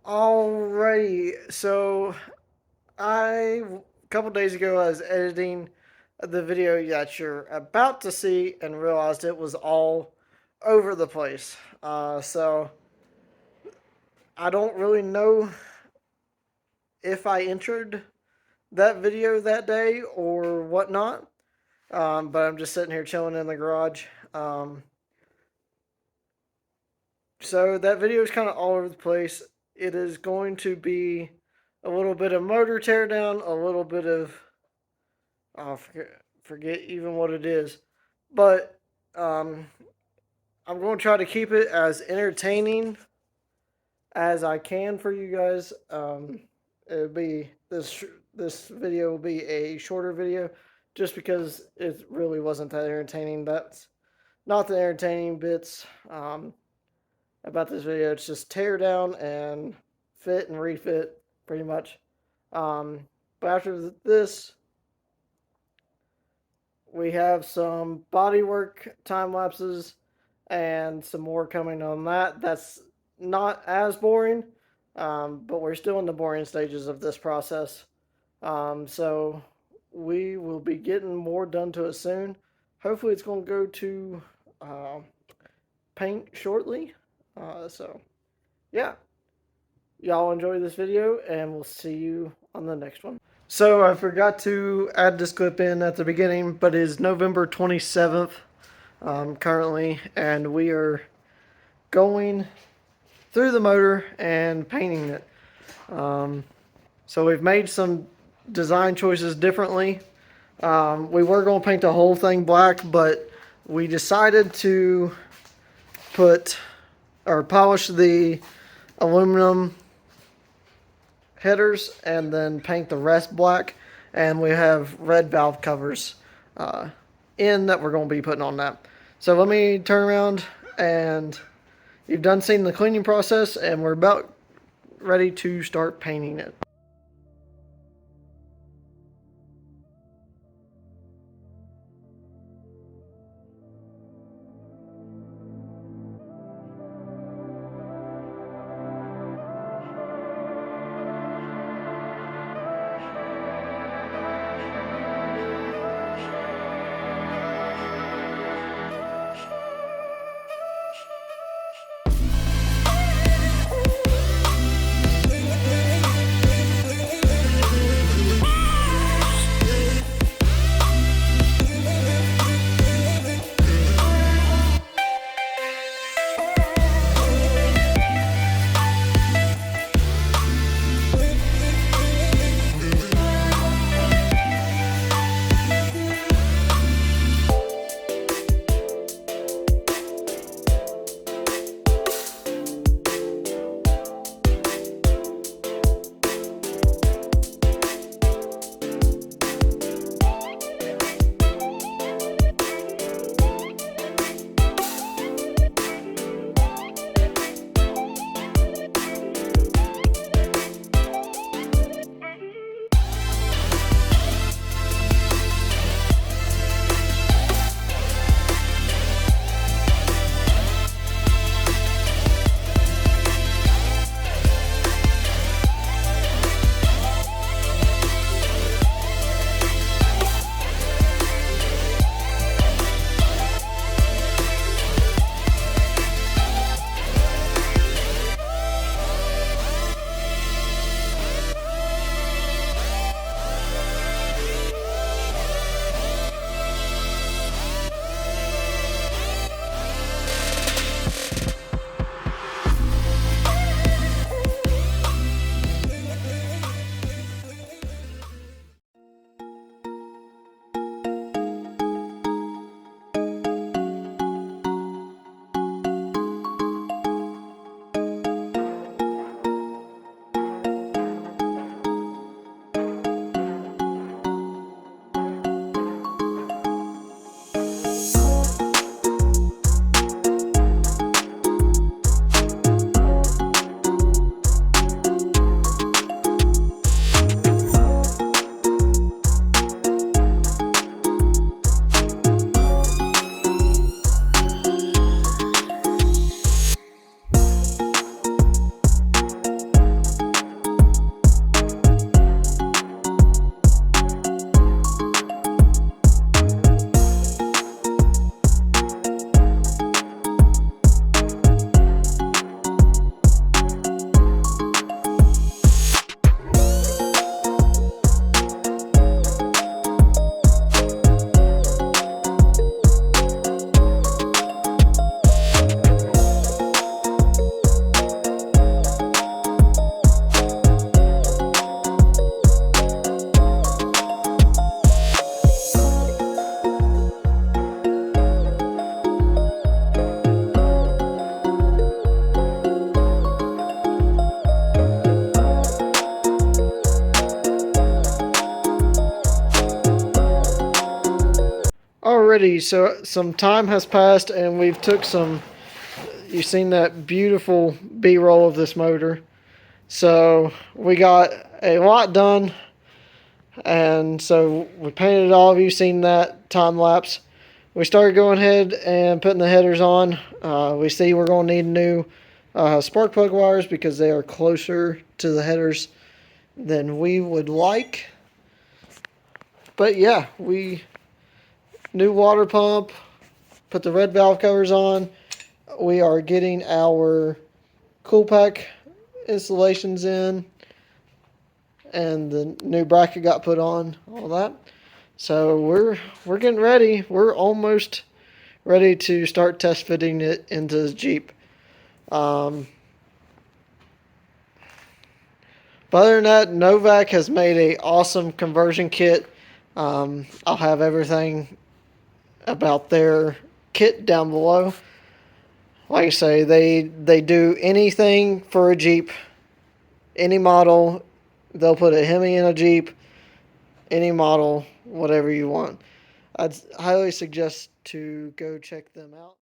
Alrighty, so a couple days ago I was editing the video that you're about to see and realized it was all over the place. So I don't really know if I entered that video that day or whatnot. But I'm just sitting here chilling in the garage. Um, so that video is kind of all over the place. It is going to be a little bit of motor teardown, a little bit of I forget even what it is, but um, I'm going to try to keep it as entertaining as I can for you guys. It'll be this video will be a shorter video, just because it really wasn't that entertaining. That's not the entertaining bits about this video. It's just tear down and fit and refit, pretty much. But after this, we have some bodywork time lapses and some more coming on that. That's not as boring, but we're still in the boring stages of this process. So we will be getting more done to it soon. Hopefully, it's going to go to uh, paint shortly. So, yeah, y'all enjoy this video, and we'll see you on the next one. So I forgot to add this clip in at the beginning, but it is November 27th currently, and we are going through the motor and painting it. So we've made some design choices differently. We were going to paint the whole thing black, but we decided to put or polish the aluminum headers and then paint the rest black, and we have red valve covers in that we're going to be putting on that. So let me turn around, and you've done seen the cleaning process, and we're about ready to start painting it. already, so some time has passed and we've took some, you've seen that beautiful B-roll of this motor. So we got a lot done, and so we painted it all. You've seen that time lapse. We started going ahead and putting the headers on. We see we're going to need new spark plug wires because they are closer to the headers than we would like. But yeah, new water pump, put the red valve covers on. We are getting our cool pack installations in, and the new bracket got put on, all that. So we're getting ready. We're almost ready to start test fitting it into the Jeep. But other than that, Novak has made a awesome conversion kit. I'll have everything about their kit down below. Like I say, they do anything for a Jeep, any model. They'll put a Hemi in a Jeep, any model, whatever you want. I'd highly suggest to go check them out.